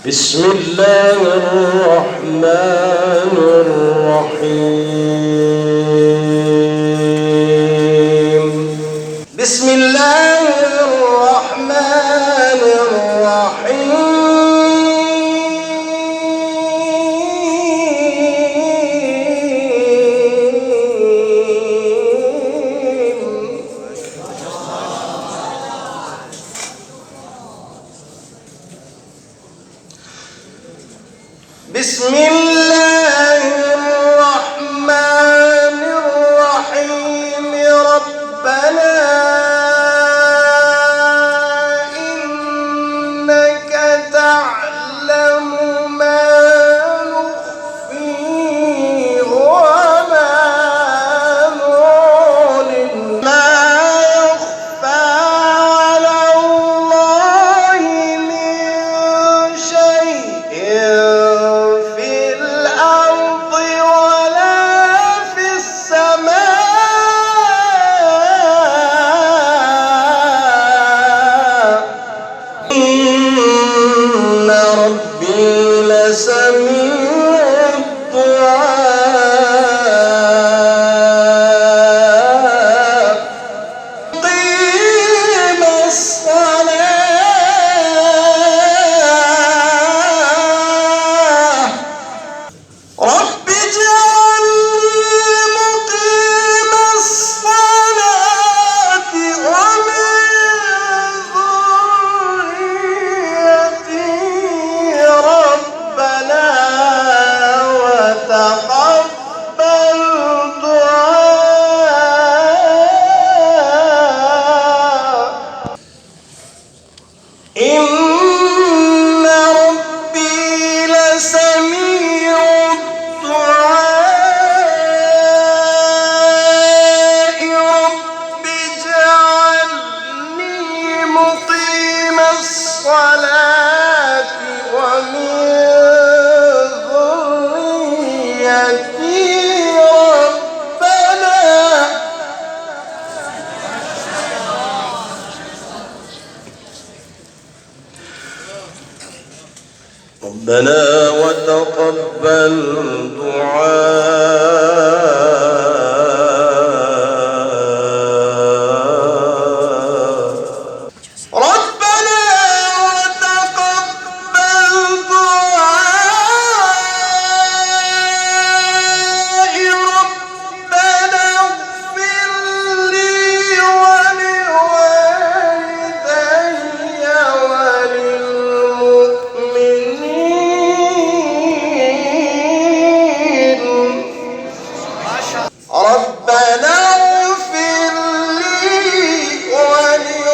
بسم الله الرحمن الرحيم. بسم الله الرحمن الرحيم. بسم الله الرحمن الرحيم. ربنا إنك تعلم ما نخفي وما نعلن ما يخفى على الله من شيء في الأرض ولا في السماء. إن ربي لسميع الدعاء. قيم الصلاة. رب اجعلني مقيم الصلاة ومن ذريتي ربنا وتقبل دعاء. إن ربي لسميع الدعاء. رب اجعلني مقيم الصلاة ومن ذريتي ربنا وتقبل دعاء. ربنا وتقبل دعاء. ربنا اغفر لي ولوالدي وللمؤمنين. ربنا اغفر لي ولوالدي